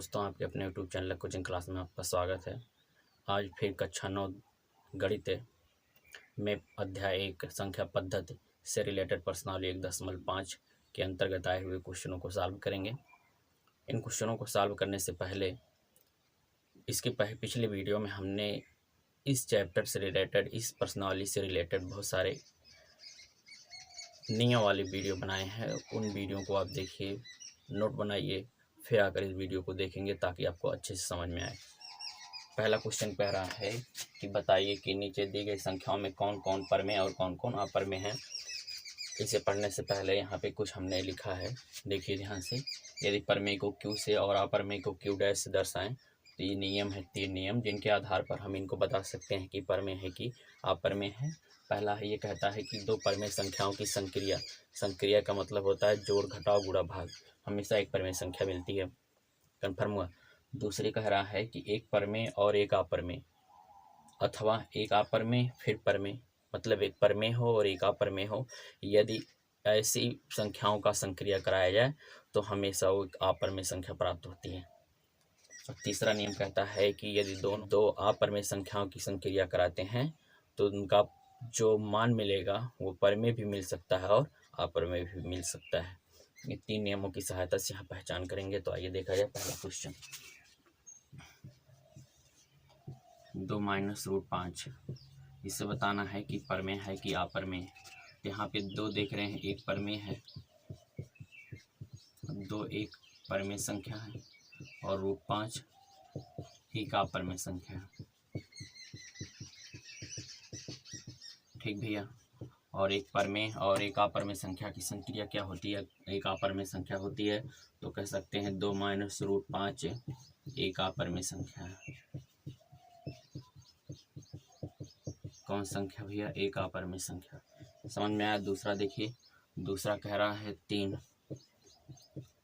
दोस्तों, आपके अपने यूट्यूब चैनल कोचिंग क्लास में आपका स्वागत है। आज फिर कक्षा 9 गणित में अध्याय 1 संख्या पद्धति से रिलेटेड प्रश्नावली 1.5 के अंतर्गत आए हुए क्वेश्चनों को सॉल्व करेंगे। इन क्वेश्चनों को सॉल्व करने से पहले इसके पिछले वीडियो में हमने इस चैप्टर से रिलेटेड, इस प्रश्नावली से रिलेटेड बहुत सारे नियम वाले वीडियो बनाए हैं। उन वीडियो को आप देखिए, नोट बनाइए, फिर आकर इस वीडियो को देखेंगे ताकि आपको अच्छे से समझ में आए। पहला क्वेश्चन कह रहा है कि बताइए कि नीचे दी गई संख्याओं में कौन कौन परमेय और कौन कौन अपर्मेय है। इसे पढ़ने से पहले यहाँ पे कुछ हमने लिखा है, देखिए ध्यान से। यदि परमेय को क्यू से और अपर्मेय को क्यू डैश से दर्शाएं तो ये नियम है, 3 नियम, जिनके आधार पर हम इनको बता सकते हैं कि परमेय है कि अपर्मेय है। पहला है, ये कहता है कि दो परमेय संख्याओं की संक्रिया, संक्रिया का मतलब होता है जोड़ घटाव गुणा भाग, हमेशा एक परमेय संख्या मिलती है। कन्फर्म हुआ। दूसरे कह रहा है कि एक परमेय और एक अपर्मेय, अथवा एक अपर्मेय फिर परमेय, मतलब एक परमेय हो और एक अपर्मेय हो। यदि ऐसी संख्याओं का संक्रिया कराया जाए तो हमेशा वो एक अपर्मेय संख्या प्राप्त होती है। और तीसरा नियम कहता है कि यदि दो अपर्मेय संख्याओं की संक्रिया कराते हैं तो उनका जो मान मिलेगा वो परमेय भी मिल सकता है और अपर्मेय भी मिल सकता है। ये 3 नियमों की सहायता से यहाँ पहचान करेंगे। तो आइए देखा जाए पहला क्वेश्चन। 2 - √5, इससे बताना है कि परमेय है कि अपर्मेय। यहाँ पे 2 देख रहे हैं, एक परमेय है, 2 एक परमेय संख्या है और √5 एक अपर्मेय संख्या है। ठीक भैया। और एक परमेय और एक अपर्मेय संख्या की संक्रिया क्या होती है? एक अपर्मेय संख्या होती है, तो कह सकते हैं 2 - √5 एक अपर्मेय संख्या है। कौन संख्या भैया? एक अपर्मेय संख्या। समझ में आया। दूसरा देखिए, दूसरा कह रहा है 3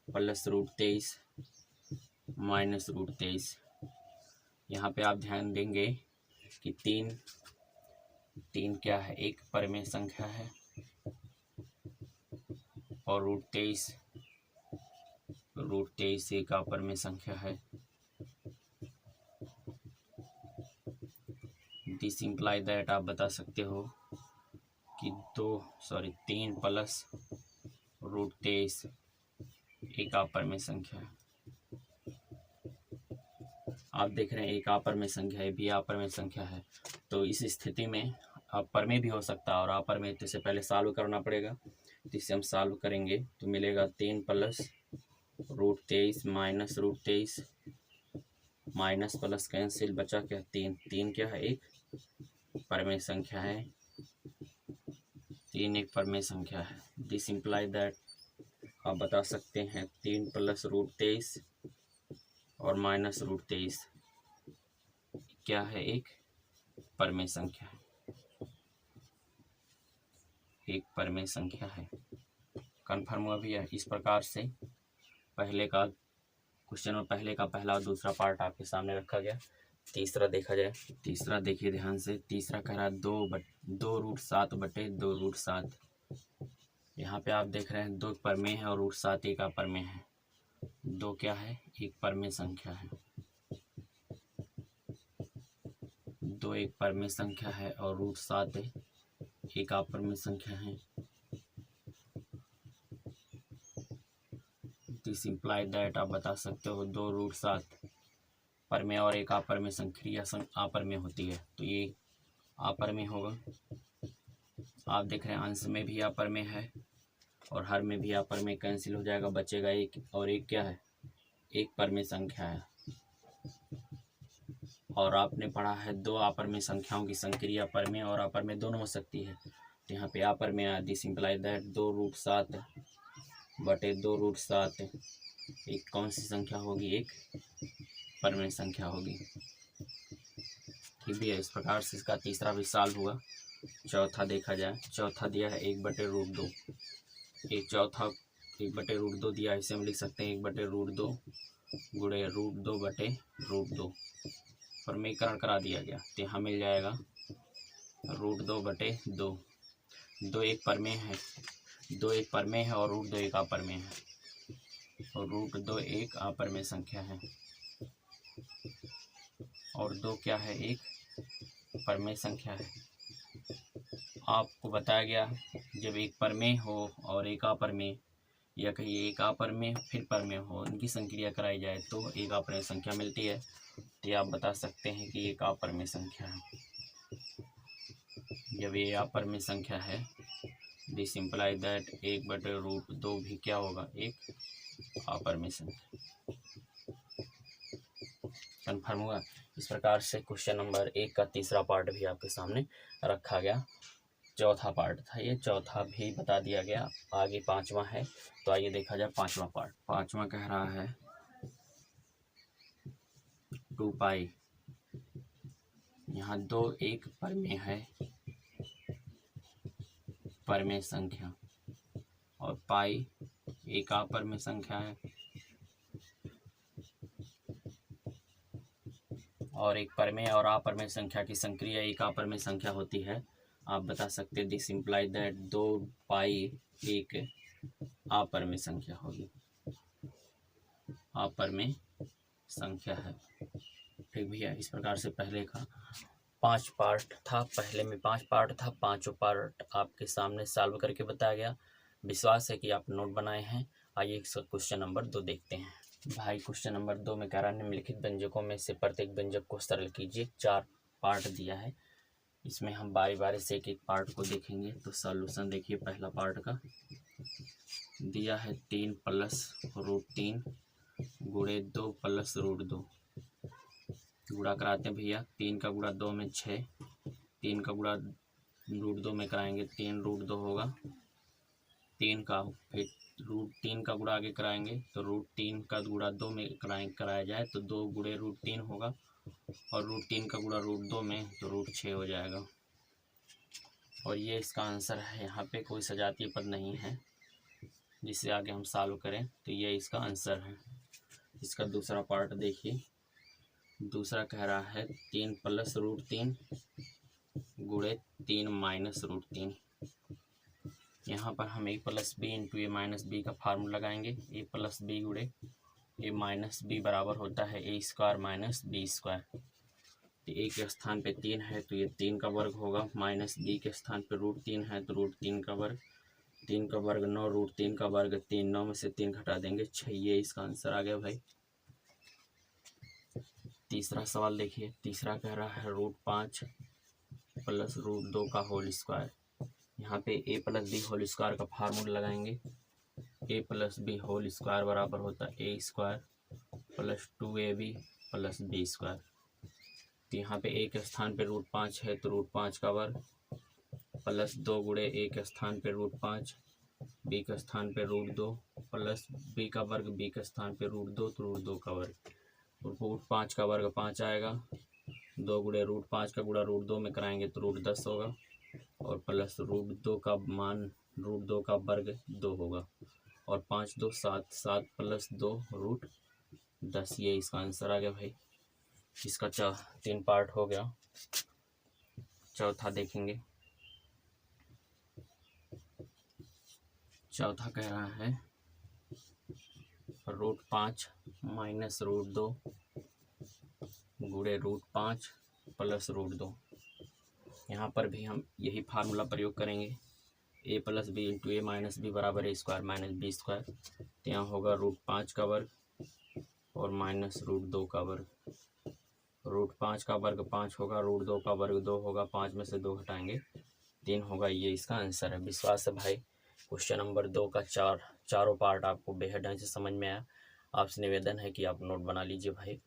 + √23 - √23। यहाँ पे आप ध्यान देंगे कि 3 क्या है? एक परमेय संख्या है और √23 एक अपर्मेय संख्या है। दिस इम्प्लाई दैट, आप बता सकते हो कि 3 + √23 एक अपर्मेय संख्या है। आप देख रहे हैं एक अपर्मेय संख्या है, भी अपर्मेय संख्या है, तो इस स्थिति में परमेय भी हो सकता है और अपर्मेय। तो इसे पहले सॉल्व करना पड़ेगा, तो इसे हम सॉल्व करेंगे तो मिलेगा 3 + √23 - √23, माइनस प्लस कैंसिल, बचा क्या? 3 क्या है? एक परमेय संख्या है, 3 एक परमेय संख्या है। दिस इम्प्लाई दैट, आप बता सकते हैं 3 + √23 और -√23 क्या है? एक परमेय संख्या है, एक परमेय संख्या है। कन्फर्म हुआ भैया। इस प्रकार से पहले का क्वेश्चन और पहले का पहला और दूसरा पार्ट आपके सामने रखा गया। तीसरा देखा जाए। तीसरा देखिए ध्यान से। तीसरा कह रहा है 2√7 बटे 2√7। यहाँ पे आप देख रहे हैं 2 परमेय है और √7 एक अपर्मेय है। 2 क्या है? एक परमेय संख्या है, 2 एक परमेय संख्या है और √7 एक अपर्मेय संख्या है। दिस इम्प्लाई दैट, आप बता सकते हो 2√7 परमेय और एक अपर्मेय संक्रिया अपर्मेय होती है, तो ये अपर्मेय होगा। आप देख रहे हैं अंश में भी अपर्मेय है और हर में भी अपर्मेय, कैंसिल हो जाएगा, बचेगा एक, और एक क्या है? एक परमेय संख्या है। और आपने पढ़ा है 2 अपर्मेय संख्याओं की संक्रिया परमेय और अपर्मेय दोनों हो सकती है, तो यहाँ पे अपर्मेय। दिस इम्प्लाई दैट 2√7 बटे 2√7 एक कौन सी संख्या होगी? एक परमेय संख्या होगी। ठीक भी है। इस प्रकार से इसका तीसरा भी सॉल्व हुआ। चौथा देखा जाए। चौथा दिया है 1/√2। एक चौथा 1/√2 दिया है, इसे हम लिख सकते हैं 1/√2 गुणे √2 बटे √2। परमेयकरण करा दिया गया तो यहाँ मिल जाएगा √2 बटे 2। 2 एक परमेय है, 2 एक परमेय है और √2 एक अपर्मेय है। √2 एक अपरिमेय संख्या है और 2 क्या है, एक परमेय संख्या है। आपको बताया गया जब एक परमेय हो और एक अपरमेय, या कहिए एक अपरमेय फिर परमेय हो, उनकी संक्रिया कराई जाए तो एक अपरमेय संख्या मिलती है। तो आप बता सकते हैं कि एक अपरमेय संख्या है। जब ये अपरमेय संख्या है, दिस इम्प्लाई दैट 1/√2 भी क्या होगा, एक अपरमेय संख्या। कन्फर्म हुआ। इस प्रकार से क्वेश्चन नंबर 1 का तीसरा पार्ट भी आपके सामने रखा गया। चौथा पार्ट था ये, चौथा भी बता दिया गया। आगे पांचवा है, तो आइए देखा जाए पांचवा पार्ट। पांचवा कह रहा है 2π। यहाँ 2 एक परमेय है, परमेय संख्या, और पाई एक अपरमेय संख्या है, और एक परमेय और अपरमेय संख्या की संक्रिया एक अपरमेय संख्या होती है। आप बता सकते हैं दिस इम्प्लाई दैट 2π एक अपरमेय संख्या होगी, अपरमेय संख्या है। ठीक भैया, इस प्रकार से पहले का 5 पार्ट था, पहले में 5 पार्ट था, पांचों पार्ट आपके सामने सॉल्व करके बताया गया। विश्वास है कि आप नोट बनाए हैं। आइए क्वेश्चन नंबर 2 देखते हैं। भाई क्वेश्चन नंबर 2 में कह रहा है निम्नलिखित व्यंजकों में से प्रत्येक व्यंजक को सरल कीजिए। 4 पार्ट दिया है, इसमें हम बारी बारी से एक एक पार्ट को देखेंगे। तो सॉल्यूशन देखिए, पहला पार्ट का दिया है 3 + √3 गुणे 2 + √2। गुणा कराते हैं भैया, 3 का गुणा 2 में 6, 3 का गुणा √2 में कराएंगे 3 √2 होगा, 3 का, फिर √3 का गुणा आगे कराएंगे तो √3 का गुणा 2 में कराया जाए तो 2 गुणे √3 होगा, और √3 का गुणा √2 में तो √6 हो जाएगा। और ये इसका आंसर है। यहाँ पे कोई सजातीय पद नहीं है जिससे आगे हम सॉल्व करें, तो ये इसका आंसर है। इसका दूसरा पार्ट देखिए, दूसरा कह रहा है 3 + √3 गुणे 3 - √3। यहाँ पर हम a + b × a - b का फार्मूला लगाएंगे। a + b गुणे a - b बराबर होता है a² - b²। तो a के स्थान पे 3 है तो ये 3 का वर्ग होगा, माइनस b के स्थान पे √3 है तो √3 का वर्ग, 3 का वर्ग 9, √3 का वर्ग 3, 9 में से 3 घटा देंगे 6। ये इसका आंसर आ गया भाई। तीसरा सवाल देखिए, तीसरा कह रहा है √5 + √2 का होल स्क्वायर। यहाँ पे a + b होल स्क्वायर का फार्मूला लगाएंगे। a + b होल स्क्वायर बराबर होता है a² + 2ab + b²। तो यहाँ पे a के स्थान पे √5 है तो √5 का वर्ग प्लस 2 गुणे a के स्थान पे √5, b के स्थान पे √2 प्लस b का वर्ग, b के स्थान पे √2 तो √2 का वर्ग। √5 का वर्ग 5 आएगा, 2 गुणे √5 का गुणा √2 में कराएंगे तो √10 होगा, और प्लस √2 का मान √2 का वर्ग 2 होगा, और 5 2 7, 7 + 2 √10। ये इसका आंसर आ गया भाई। इसका 3 पार्ट हो गया। चौथा देखेंगे, चौथा कह रहा है √5 - √2 गुणे √5 + √2। यहाँ पर भी हम यही फार्मूला प्रयोग करेंगे। a + b × a - b बराबर a² - b²। तो यहाँ होगा √5 का वर्ग और माइनस √2 का वर्ग। √5 का वर्ग 5 होगा, √2 का वर्ग 2 होगा, 5 में से 2 घटाएंगे 3 होगा। ये इसका आंसर है। विश्वास है भाई क्वेश्चन नंबर 2 का चारों पार्ट आपको बेहद ढंग से समझ में आया। आपसे निवेदन है कि आप नोट बना लीजिए भाई।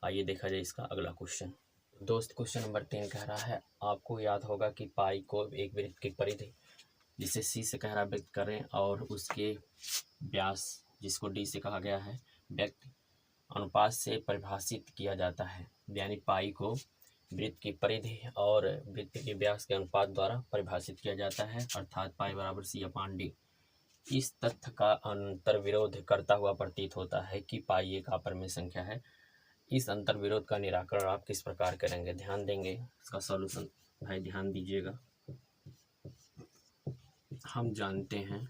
आइए देखा जाए इसका अगला क्वेश्चन। दोस्त क्वेश्चन नंबर 3 कह रहा है, आपको याद होगा कि पाई को एक वृत्त की परिधि जिसे सी से कह रहा व्यक्त करें और उसके व्यास जिसको डी से कहा गया है व्यक्त अनुपात से परिभाषित किया जाता है। यानी पाई को वृत्त की परिधि और वृत्त के व्यास के अनुपात द्वारा परिभाषित किया जाता है, अर्थात पाई बराबर c/d। इस तथ्य का अंतर विरोध करता हुआ प्रतीत होता है कि पाई एक अपरिमेय संख्या है। इस अंतर विरोध का निराकरण आप किस प्रकार करेंगे? ध्यान देंगे इसका सॉल्यूशन भाई, ध्यान दीजिएगा। हम जानते हैं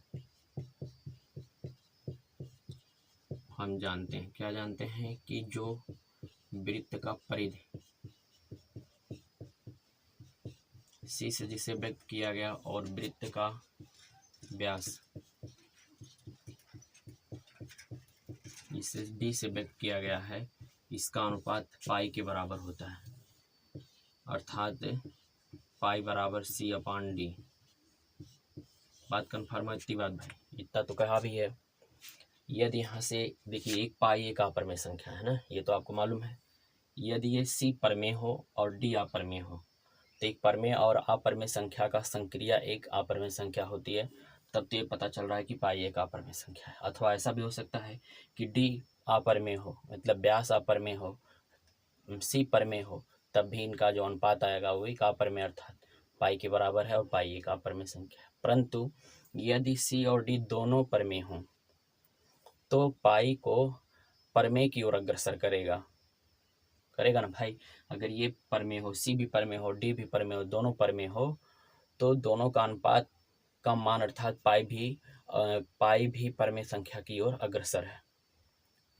हम जानते हैं, क्या जानते हैं कि जो वृत्त का परिधि C से जिसे व्यक्त किया गया और वृत्त का व्यास इसे D से व्यक्त किया गया है, इसका अनुपात पाई के बराबर होता है, अर्थात पाई बराबर C/D। बात कन्फर्म है? इतनी बात भाई, इतना तो कहा भी है। यदि यहाँ से देखिए, एक पाई एक अपरमेय संख्या है ना, ये तो आपको मालूम है। यदि ये C परमेय हो और D अपरमेय हो, तो एक परमेय और अपरमेय संख्या का संक्रिया एक अपरमेय संख्या होती है, तब तो ये पता चल रहा है कि पाई एक अपरमेय संख्या है। अथवा ऐसा भी हो सकता है कि D अपरमेय हो, मतलब व्यास अपरमेय हो, C परमेय हो, तब भी इनका जो अनुपात आएगा वो एक अपरमेय अर्थात पाई के बराबर है और पाई एक अपरमेय संख्या है। परंतु यदि C और D दोनों परमेय हों तो पाई को परमेय की ओर अग्रसर करेगा ना भाई। अगर ये परमेय हो, C भी परमेय हो, D भी परमेय हो, दोनों परमेय हो, तो दोनों का अनुपात का मान अर्थात पाई भी परमेय संख्या की ओर अग्रसर है,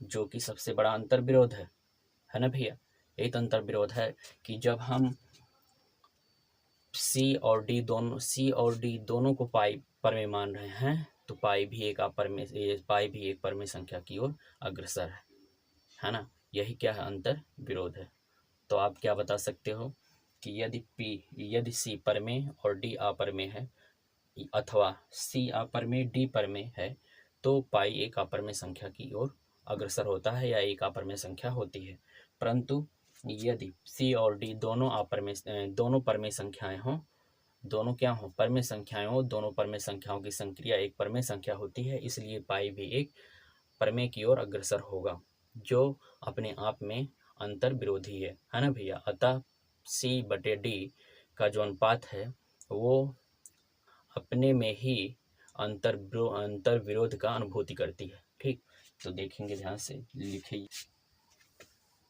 जो कि सबसे बड़ा अंतर विरोध है ना भैया। यही तो अंतर विरोध है कि जब हम C और D दोनों को पाई परमेय मान रहे हैं, तो पाई भी एक परमेय संख्या की ओर अग्रसर है ना। यही क्या है, अंतर विरोध है। तो आप क्या बता सकते हो कि यदि C परमेय और D अपरमेय है, अथवा C अपरमेय D परमेय है, तो पाई एक अपरमेय संख्या की ओर अग्रसर होता है या एक अपरमेय संख्या होती है। परंतु यदि C और D दोनों परमेय संख्याएं हों, दोनों क्या हों, परमेय संख्याएं हों, दोनों परमेय संख्याओं की संक्रिया एक परमेय संख्या होती है, इसलिए पाई भी एक परमेय की ओर अग्रसर होगा, जो अपने आप में अंतर विरोधी है ना भैया। अतः C/D का जो अनुपात है वो अपने में ही अंतर विरोध का अनुभूति करती है। ठीक, तो देखेंगे, ध्यान से लिखिए।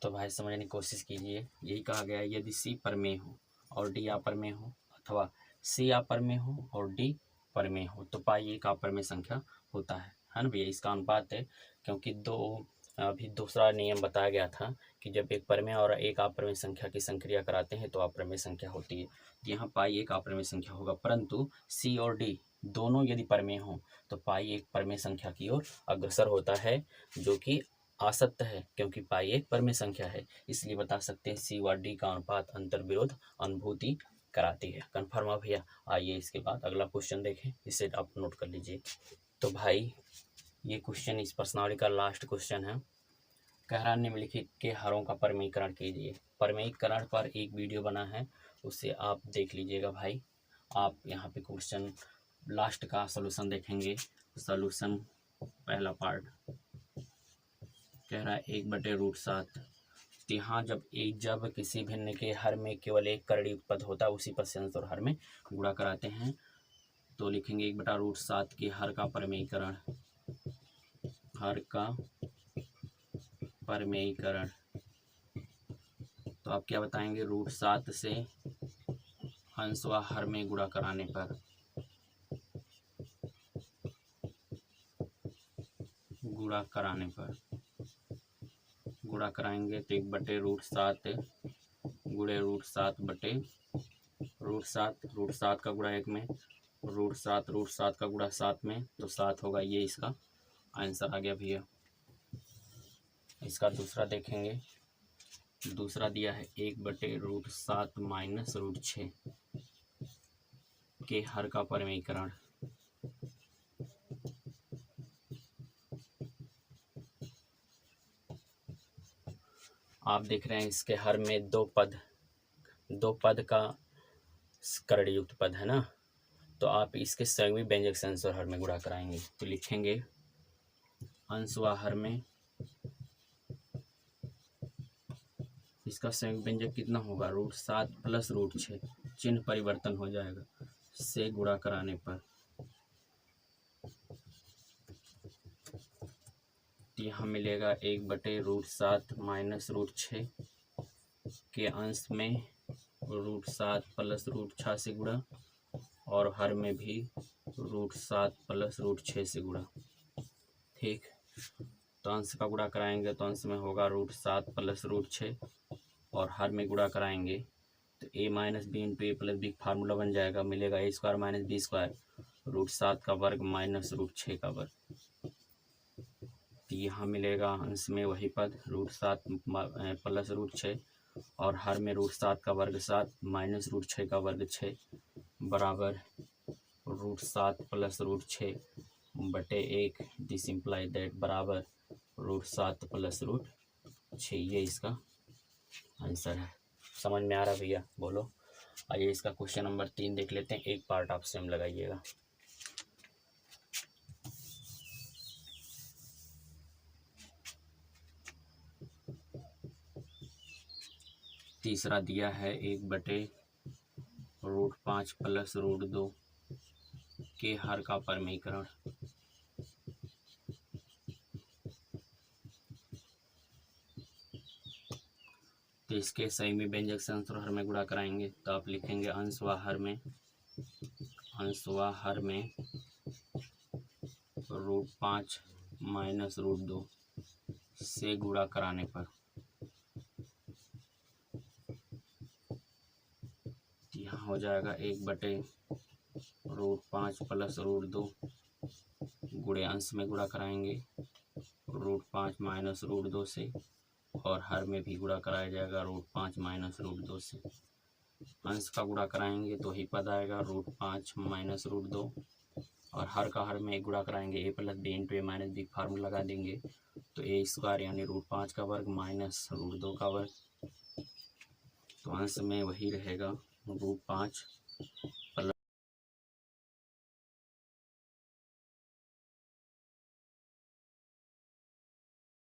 तो भाई समझने की कोशिश कीजिए। यही कहा गया है, यदि C परमेय हो और D अपरमेय हो, अथवा C अपरमेय हो और D परमेय हो, तो पाई एक अपरमेय संख्या होता है ना भैया। इसका अनुपात है, क्योंकि अभी दूसरा नियम बताया गया था कि जब एक परमेय और एक अपरमेय संख्या की संक्रिया कराते हैं तो अपरमेय संख्या होती है। यहाँ पाई एक अपरमेय संख्या होगा, परंतु C और D दोनों यदि परमेय हों तो पाई एक परमेय संख्या की ओर अग्रसर होता है, जो कि असत्य है, क्योंकि पाई एक परमेय संख्या है। इसलिए बता सकते हैं C व D का अनुपात अंतर विरोध अनुभूति कराती है। कन्फर्म है भैया। आइए इसके बाद अगला क्वेश्चन देखें, इसे आप नोट कर लीजिए। तो भाई ये क्वेश्चन इस प्रश्नावली का लास्ट क्वेश्चन है। कह रहा निम्नलिखित के हरों का परमेयीकरण कीजिए। परमेयीकरण पर एक वीडियो बना है, उसे आप देख लीजिएगा भाई। आप यहाँ पे क्वेश्चन लास्ट का सॉल्यूशन देखेंगे। सॉल्यूशन पहला पार्ट कह रहा है 1/√7। तो यहाँ जब किसी भिन्न के हर में केवल एक करड़ी उत्पन्न होता है, उसी पर सेंस और हर में गुणा कराते हैं। तो लिखेंगे 1/√7 के हर का परमेयीकरण, तो आप क्या बताएंगे, √7 से अंश व हर में गुणा कराने पर गुणा कराएंगे तो 1/√7 गुणे √7 का गुणा 1 में, √7 का गुणा 7 में, तो 7 होगा। ये इसका आंसर आ गया भैया। इसका दूसरा देखेंगे। दूसरा दिया है 1/√7 माइनस √6 के हर का परमेयीकरण। आप देख रहे हैं इसके हर में दो पद का करड़ी युक्त पद है ना, तो आप इसके संयुग्मी व्यंजक से अंश और हर में गुणा कराएंगे। तो लिखेंगे अंश व हर में, इसका संयुग्मी व्यंजक कितना होगा, √7 प्लस √6, चिन्ह परिवर्तन हो जाएगा, से गुणा कराने पर यहाँ मिलेगा 1/√7 माइनस √6 के अंश में √7 प्लस √6 से गुणा, और हर में भी √7 प्लस √6 से गुणा। ठीक, तो अंश का गुणा कराएंगे तो अंश में होगा √7 प्लस √6 और हर में गुणा कराएंगे तो a minus B into A plus B formula बन जाएगा, मिलेगा a² माइनस बी स्क्वायर √7 का वर्ग माइनस √6 का वर्ग। तो यहाँ मिलेगा अंश में वही पद √7 प्लस √6 और हर में √7 का वर्ग 7 माइनस √6 का वर्ग 6 बराबर √7 प्लस √6 बटे 1। दिस इम्प्लाई दैट बराबर √7 प्लस √6। ये इसका आंसर है। समझ में आ रहा है भैया? बोलो। आइए इसका क्वेश्चन नंबर 3 देख लेते हैं। एक पार्ट आप स्वयं लगाइएगा। तीसरा दिया है 1/√5 प्लस √2 के हर का परमीकरण। तो इसके संयुग्मी व्यंजक से अंश और हर में गुणा कराएंगे तो आप लिखेंगे अंश व हर में √5 माइनस √2 से गुणा कराने पर यहाँ हो जाएगा 1/√5 प्लस √2 गुणे अंश में गुणा कराएंगे √5 माइनस √2 से और हर में भी गुणा कराया जाएगा √5 माइनस √2 से। अंश का गुणा कराएंगे तो ही पद आएगा √5 माइनस √2 और हर का हर में गुणा कराएंगे a plus B into A minus B formula लगा देंगे तो a² यानी √5 का वर्ग माइनस √2 का वर्ग। तो अंश में वही रहेगा √5